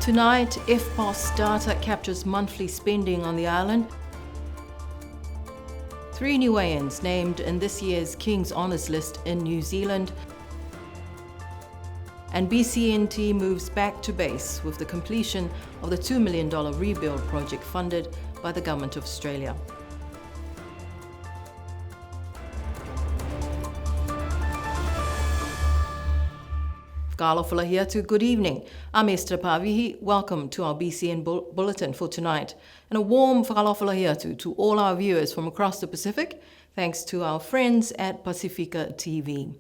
Tonight, EFTPOS data captures monthly spending on the island. 3 Niueans named in this year's King's Honours List in New Zealand. And BCNT moves back to base with the completion of the $2 million rebuild project funded by the Government of Australia. Whakaalofala here to good evening. I'm Esther Pavihi. Welcome to our BCN Bulletin for tonight. And a warm whakaalofala here to all our viewers from across the Pacific, thanks to our friends at Pacifica TV.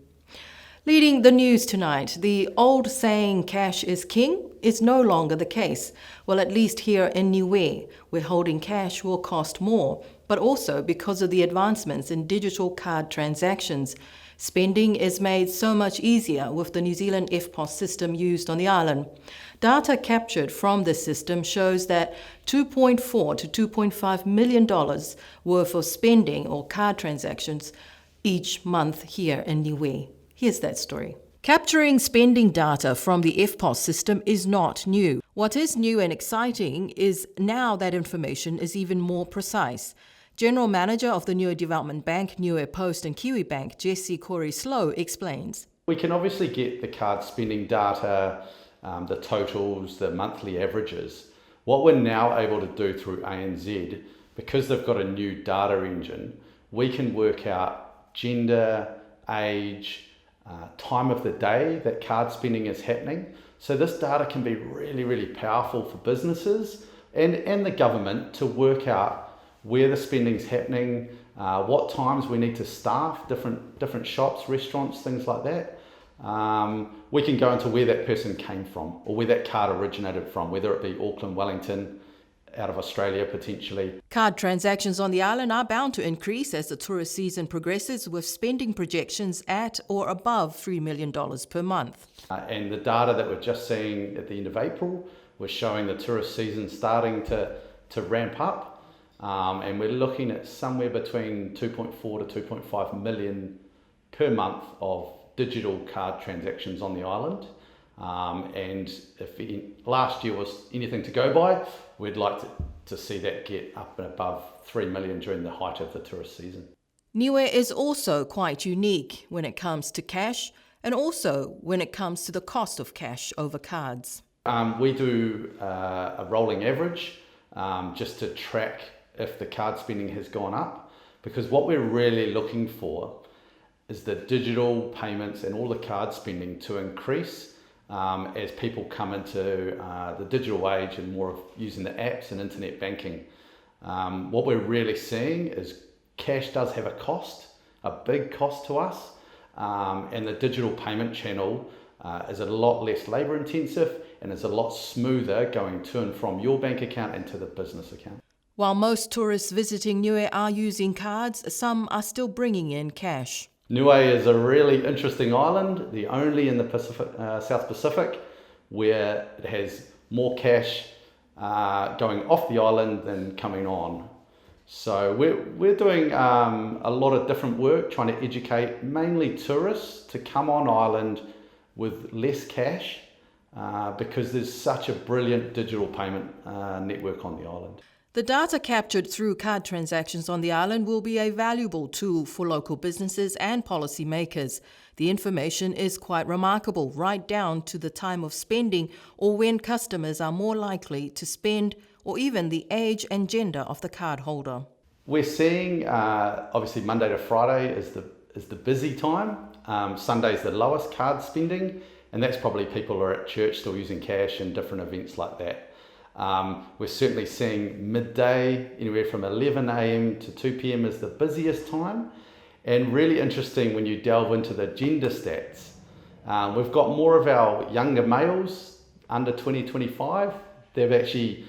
Leading the news tonight, the old saying cash is king is no longer the case. Well, at least here in Niue, where holding cash will cost more, but also because of the advancements in digital card transactions. Spending is made so much easier with the New Zealand EFTPOS system used on the island. Data captured from this system shows that $2.4 to $2.5 million worth of spending or card transactions each month here in Niue. Here's that story. Capturing spending data from the EFTPOS system is not new. What is new and exciting is now that information is even more precise. General Manager of the Niue Development Bank, Niue Post and Kiwi Bank, Jesse Corey-Slow, explains. We can obviously get the card spending data, the totals, the monthly averages. What we're now able to do through ANZ, because they've got a new data engine, we can work out gender, age, time of the day that card spending is happening. So this data can be really, really powerful for businesses and the government to work out where the spending's happening, what times we need to staff different shops, restaurants, things like that. We can go into where that person came from or where that card originated from, whether it be Auckland, Wellington, out of Australia potentially. Card transactions on the island are bound to increase as the tourist season progresses, with spending projections at or above $3 million per month. And the data that we're just seeing at the end of April was showing the tourist season starting to ramp up. And we're looking at somewhere between 2.4 to 2.5 million per month of digital card transactions on the island. And if last year was anything to go by, we'd like to see that get up and above 3 million during the height of the tourist season. Niue is also quite unique when it comes to cash and also when it comes to the cost of cash over cards. We do a rolling average just to track if the card spending has gone up, because what we're really looking for is the digital payments and all the card spending to increase as people come into the digital age and more of using the apps and internet banking. What we're really seeing is cash does have a cost, a big cost to us, and the digital payment channel is a lot less labour intensive and is a lot smoother going to and from your bank account and to the business account. While most tourists visiting Niue are using cards, some are still bringing in cash. Niue is a really interesting island, the only in the Pacific, South Pacific, where it has more cash going off the island than coming on. So we're doing a lot of different work trying to educate mainly tourists to come on island with less cash because there's such a brilliant digital payment network on the island. The data captured through card transactions on the island will be a valuable tool for local businesses and policymakers. The information is quite remarkable, right down to the time of spending or when customers are more likely to spend, or even the age and gender of the card holder. We're seeing obviously Monday to Friday is the busy time. Sunday's the lowest card spending, and that's probably people are at church still using cash and different events like that. We're certainly seeing midday, anywhere from 11 a.m. to 2 p.m. is the busiest time. And really interesting when you delve into the gender stats. We've got more of our younger males, under 20, 25. They've actually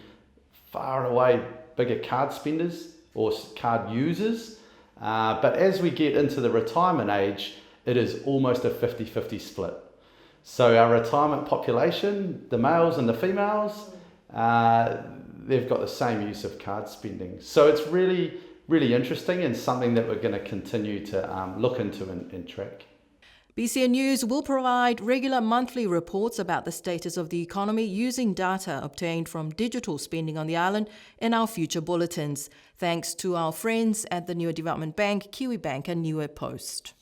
far and away bigger card spenders or card users. But as we get into the retirement age, it is almost a 50-50 split. So our retirement population, the males and the females, they've got the same use of card spending. So it's really, really interesting and something that we're going to continue to look into and track. BCN News will provide regular monthly reports about the status of the economy using data obtained from digital spending on the island in our future bulletins, thanks to our friends at the Niue Development Bank, Kiwibank and Niue Post.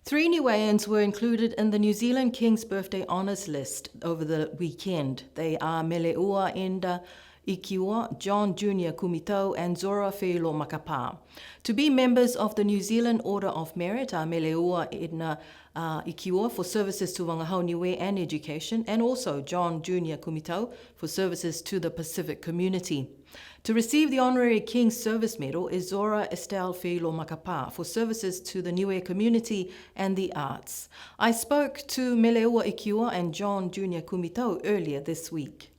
3 Niueans were included in the New Zealand King's Birthday Honours list over the weekend. They are Meleua Enda Ikiua, John Jr. Kumitau and Zora Feilo Makapa. To be members of the New Zealand Order of Merit are Meleua Enda Ikiua for services to Wangahau Niue and education, and also John Jr. Kumitau for services to the Pacific community. To receive the Honorary King's Service Medal is Zora Estelle Feilo Makapa for services to the Niue community and the arts. I spoke to Meleua Ikiua and John Jr. Kumitau earlier this week.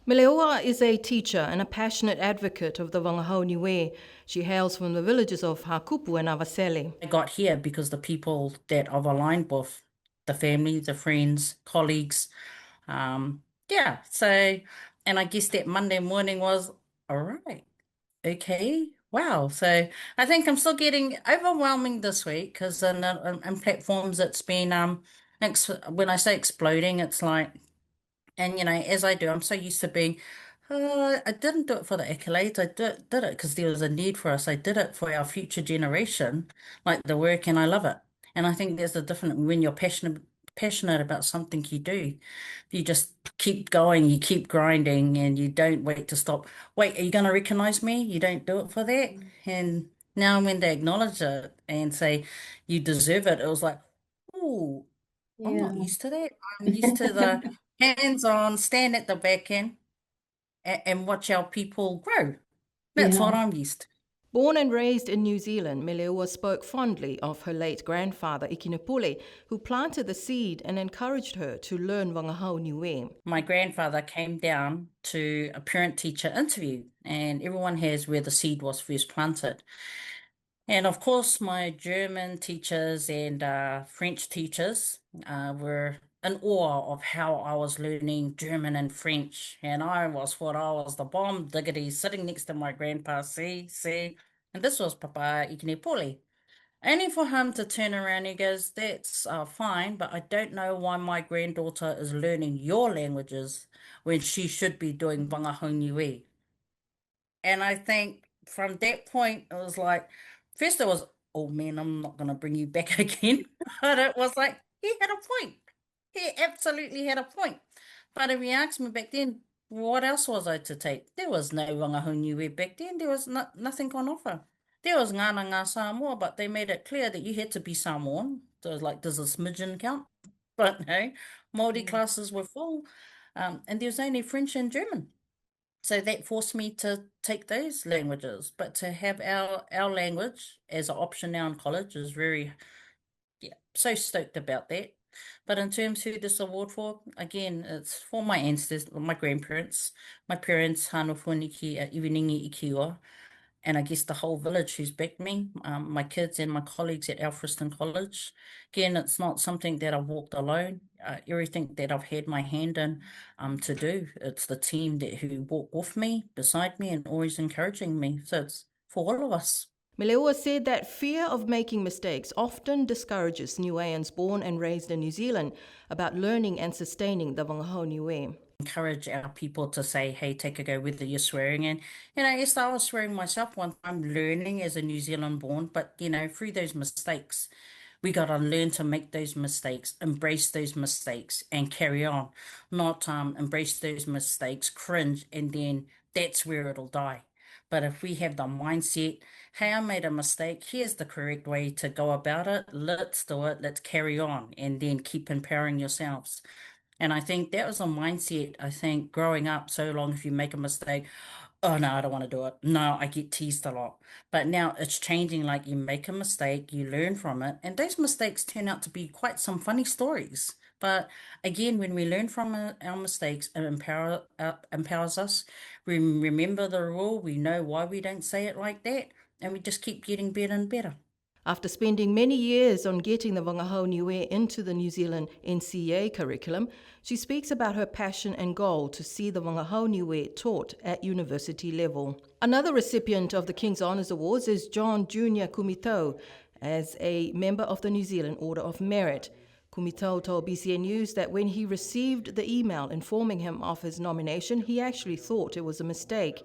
Meleua is a teacher and a passionate advocate of the Wangahau Niue. She hails from the villages of Hakupu and Avasele. I got here because the people that I've aligned with, the family, the friends, colleagues, so, and I guess that Monday morning was, all right, okay, wow. So I think I'm still getting overwhelming this week because in platforms it's been, when I say exploding, it's like, and, as I do, I'm so used to being, I didn't do it for the accolades. I did it because there was a need for us. I did it for our future generation, like the work, and I love it. And I think there's a difference when you're passionate about something you do. You just keep going, you keep grinding, and you don't wait to stop. Wait, are you going to recognize me? You don't do it for that. And now when they acknowledge it and say, you deserve it, it was like, ooh, I'm not used to that. I'm used to the hands-on, stand at the back end and watch our people grow. That's what I'm used to. Born and raised in New Zealand, Meleua spoke fondly of her late grandfather, Ikinepule, who planted the seed and encouraged her to learn Wangahau Niue. My grandfather came down to a parent-teacher interview, and everyone has where the seed was first planted. And of course, my German teachers and French teachers were in awe of how I was learning German and French. And I was the bomb diggity sitting next to my grandpa, see. And this was Papa Ikinepole. Only for him to turn around, he goes, that's fine, but I don't know why my granddaughter is learning your languages when she should be doing Wangahau Niue. And I think from that point, it was like, first it was, oh man, I'm not going to bring you back again. But it was like, he had a point. He absolutely had a point. But if you asked me back then, what else was I to take? There was no Wangahau Niue back then. There was nothing on offer. There was Ngana Samoa, but they made it clear that you had to be Samoan. So it was like, does a smidgen count? But no, Māori classes were full. And there was only French and German. So that forced me to take those languages. But to have our language as an option now in college is so stoked about that. But in terms of who this award for, again, it's for my ancestors, my grandparents, my parents, Hano Whaniki, Iwiningi Ikiua, and I guess the whole village who's backed me, my kids and my colleagues at Alfriston College. Again, it's not something that I've walked alone. Everything that I've had my hand in to do, it's the team who walk with me, beside me, and always encouraging me. So it's for all of us. Meleua said that fear of making mistakes often discourages Niueans born and raised in New Zealand about learning and sustaining the Wangahau Niue. Encourage our people to say, hey, take a go, whether you're swearing. And, yes, I was swearing myself one time, learning as a New Zealand born, but, through those mistakes, we got to learn to make those mistakes, embrace those mistakes and carry on, not embrace those mistakes, cringe, and then that's where it'll die. But if we have the mindset, hey, I made a mistake, here's the correct way to go about it, let's do it, let's carry on, and then keep empowering yourselves. And I think that was a mindset, growing up so long, if you make a mistake, oh, no, I don't want to do it. No, I get teased a lot. But now it's changing, like you make a mistake, you learn from it, and those mistakes turn out to be quite some funny stories. But again, when we learn from our mistakes, it empowers us. We remember the rule, we know why we don't say it like that, and we just keep getting better and better. After spending many years on getting the Wangahau Niue into the New Zealand NCEA curriculum, she speaks about her passion and goal to see the Wangahau Niue taught at university level. Another recipient of the King's Honours Awards is John Jr. Kumitau, as a member of the New Zealand Order of Merit. Kumito told BCN News that when he received the email informing him of his nomination, he actually thought it was a mistake.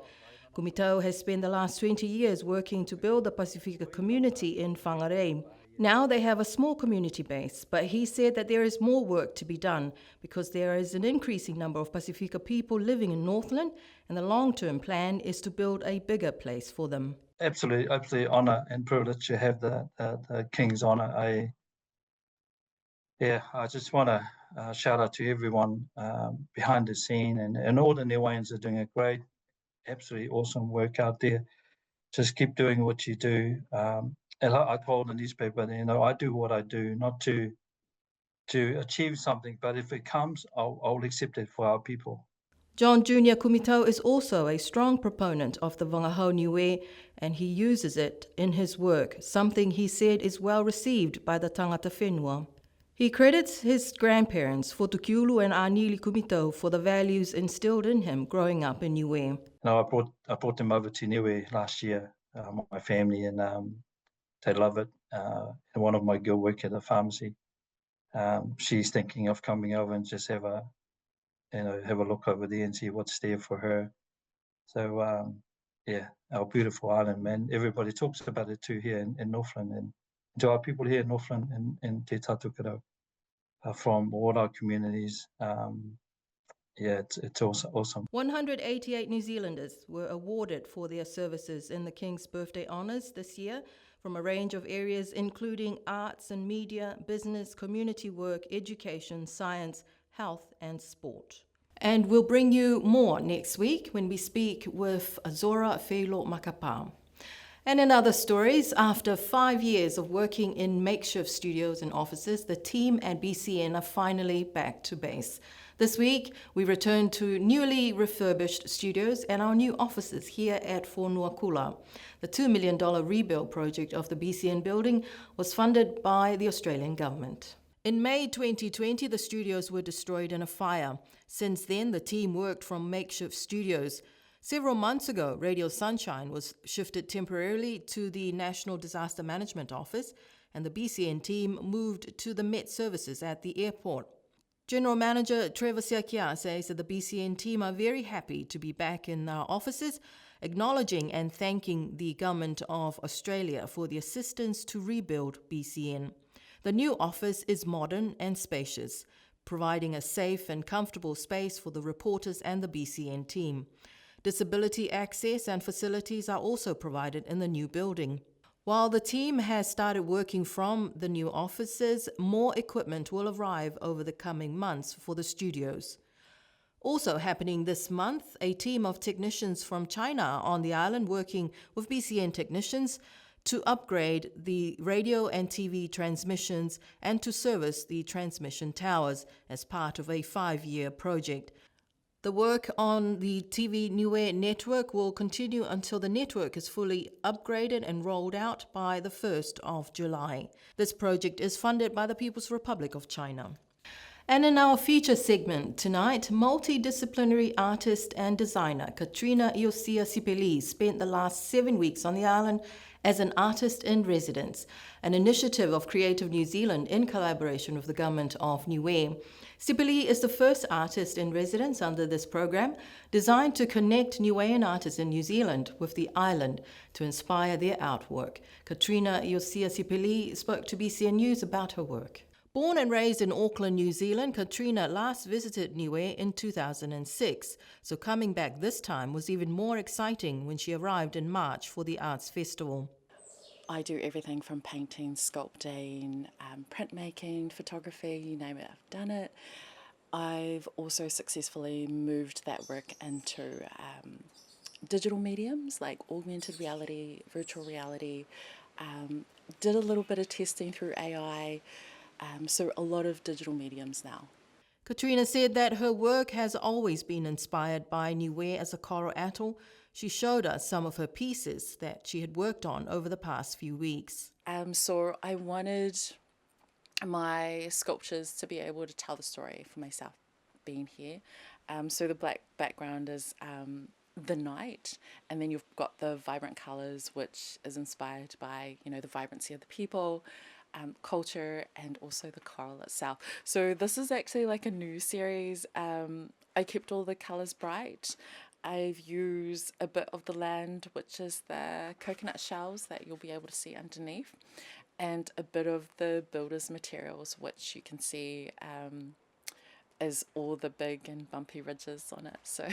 Kumito has spent the last 20 years working to build the Pacifica community in Whangarei. Now they have a small community base, but he said that there is more work to be done because there is an increasing number of Pacifica people living in Northland, and the long-term plan is to build a bigger place for them. Absolutely honour and privilege to have the King's honour. I just want to shout out to everyone behind the scene, and all the Niueans are doing a great, absolutely awesome work out there. Just keep doing what you do. And I told the newspaper, I do what I do, not to achieve something, but if it comes, I'll accept it for our people. John Jr. Kumito is also a strong proponent of the Wangahau Niue, and he uses it in his work, something he said is well received by the tangata whenua. He credits his grandparents, Fotukiulu and Anili Kumito, for the values instilled in him growing up in Niue. I brought them over to Niue last year, my family, and they love it. And one of my girls work at a pharmacy. She's thinking of coming over and just have a look over there and see what's there for her. So our beautiful island, man. Everybody talks about it too here in Northland, and to our people here in Northland and Te Tatukaro, from all our communities. It's awesome. 188 New Zealanders were awarded for their services in the King's Birthday Honours this year from a range of areas including arts and media, business, community work, education, science, health and sport. And we'll bring you more next week when we speak with Zora Felo Makapa. And in other stories, after 5 years of working in makeshift studios and offices, the team at BCN are finally back to base. This week, we returned to newly refurbished studios and our new offices here at Fonuakula. The $2 million rebuild project of the BCN building was funded by the Australian government. In May 2020, the studios were destroyed in a fire. Since then, the team worked from makeshift studios. Several months ago, Radio Sunshine was shifted temporarily to the National Disaster Management Office, and the BCN team moved to the Met Services at the airport. General Manager Trevor Siakia says that the BCN team are very happy to be back in our offices, acknowledging and thanking the Government of Australia for the assistance to rebuild BCN. The new office is modern and spacious, providing a safe and comfortable space for the reporters and the BCN team. Disability access and facilities are also provided in the new building. While the team has started working from the new offices, more equipment will arrive over the coming months for the studios. Also happening this month, a team of technicians from China are on the island working with BCN technicians to upgrade the radio and TV transmissions and to service the transmission towers as part of a 5-year project. The work on the TV Niue network will continue until the network is fully upgraded and rolled out by the 1st of July. This project is funded by the People's Republic of China. And in our feature segment tonight, multidisciplinary artist and designer Katrina Iosia Sipeli spent the last 7 weeks on the island as an artist in residence, an initiative of Creative New Zealand in collaboration with the government of Niue. Sipeli is the first artist in residence under this program, designed to connect Niuean artists in New Zealand with the island to inspire their artwork. Katrina Iosia Sipeli spoke to BCN News about her work. Born and raised in Auckland, New Zealand, Katrina last visited Niue in 2006, so coming back this time was even more exciting when she arrived in March for the Arts Festival. I do everything from painting, sculpting, printmaking, photography, you name it, I've done it. I've also successfully moved that work into digital mediums like augmented reality, virtual reality, did a little bit of testing through AI, so a lot of digital mediums now. Katrina said that her work has always been inspired by Niue as a coral atoll. She showed us some of her pieces that she had worked on over the past few weeks. So I wanted my sculptures to be able to tell the story for myself being here. So the black background is the night, and then you've got the vibrant colours, which is inspired by, the vibrancy of the people. culture and also the coral itself. So this is actually like a new series. I kept all the colours bright. I've used a bit of the land, which is the coconut shells that you'll be able to see underneath, and a bit of the builder's materials, which you can see is all the big and bumpy ridges on it. So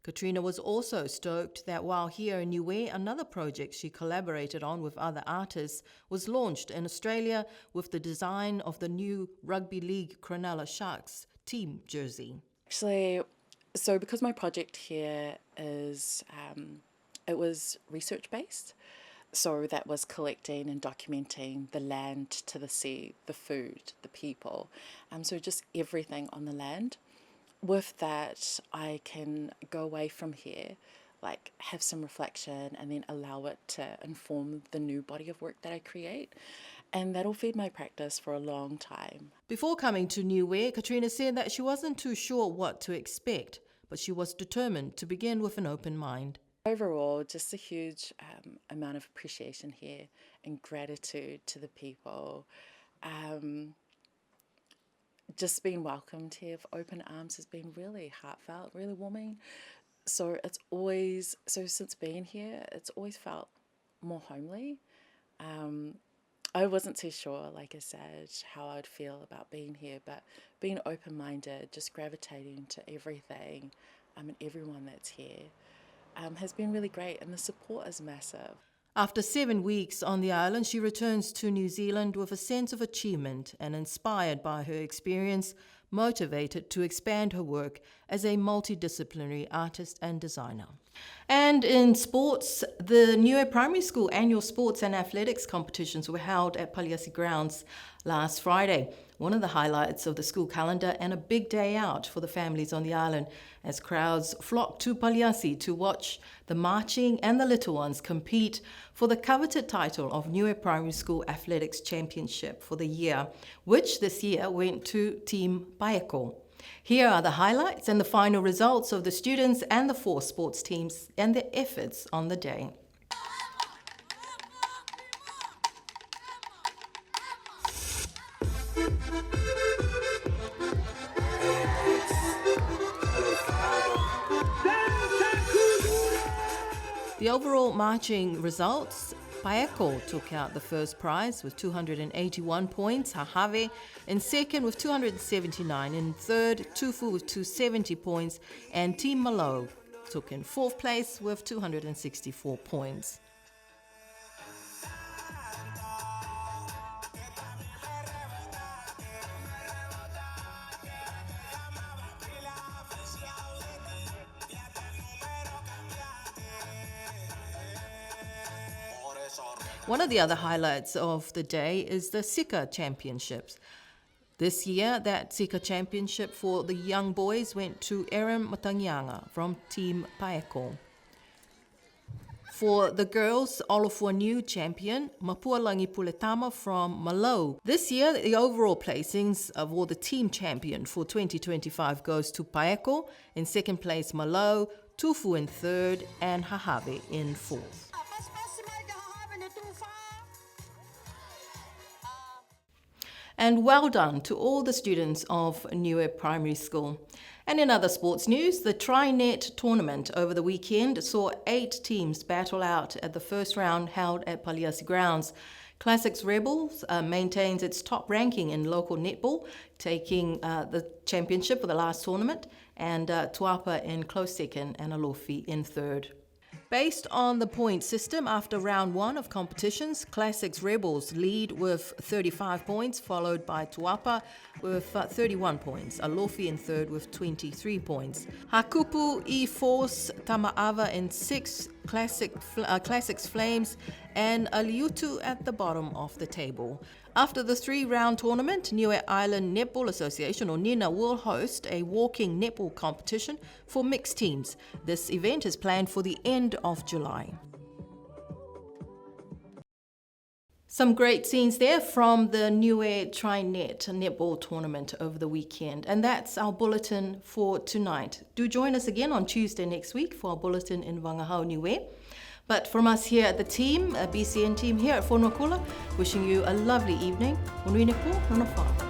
Katrina was also stoked that while here in Niue, another project she collaborated on with other artists was launched in Australia with the design of the new Rugby League Cronulla Sharks team jersey. actually, so because my project here is, it was research based. So that was collecting and documenting the land to the sea, the food, the people. So just everything on the land. With that, I can go away from here, like have some reflection and then allow it to inform the new body of work that I create. And that'll feed my practice for a long time. Before coming to Niue, Katrina said that she wasn't too sure what to expect, but she was determined to begin with an open mind. Overall, just a huge amount of appreciation here and gratitude to the people. Just being welcomed here with open arms has been really heartfelt, really warming. So it's always, so since being here, it's always felt more homely. I wasn't too sure, like I said, how I'd feel about being here, but being open-minded, just gravitating to everything and everyone that's here has been really great, and the support is massive. After 7 weeks on the island, she returns to New Zealand with a sense of achievement and inspired by her experience, motivated to expand her work as a multidisciplinary artist and designer. And in sports, the Niue Primary School annual sports and athletics competitions were held at Paliasi Grounds last Friday. One of the highlights of the school calendar, and a big day out for the families on the island as crowds flocked to Paliasi to watch the marching and the little ones compete for the coveted title of Niue Primary School Athletics Championship for the year, which this year went to Team Paeko. Here are the highlights and the final results of the students and the 4 sports teams and their efforts on the day. The overall marching results: Paeko took out the first prize with 281 points, Hahave in second with 279, in third Tufu with 270 points, and Team Malo took in fourth place with 264 points. One of the other highlights of the day is the Sika Championships. This year, that Sika Championship for the young boys went to Erin Matangianga from Team Paeko. For the girls, Olafua new champion, Mapualangi Puletama from Malo. This year, the overall placings of all the team champion for 2025 goes to Paeko, in second place Malo, Tufu in third, and Hahave in fourth. And well done to all the students of Niue Primary School. And in other sports news, the Tri-Net tournament over the weekend saw 8 teams battle out at the first round held at Paliasi Grounds. Classics Rebels maintains its top ranking in local netball, taking the championship for the last tournament, and Tuapa in close second and Alofi in third. Based on the point system, after round 1 of competitions, Classics Rebels lead with 35 points, followed by Tuapa with 31 points, Alofi in third with 23 points. Hakupu, E-Force, Tamaava in 6th, Classics Flames, and Aliutu at the bottom of the table. After the 3-round tournament, Niue Island Netball Association, or NINA, will host a walking netball competition for mixed teams. This event is planned for the end of July. Some great scenes there from the Niue Tri-Net netball tournament over the weekend. And that's our bulletin for tonight. Do join us again on Tuesday next week for our bulletin in Wangahau Niue. But from us here at the team, a BCN team here at Whanokula, wishing you a lovely evening. Nui ne ko, nana wha.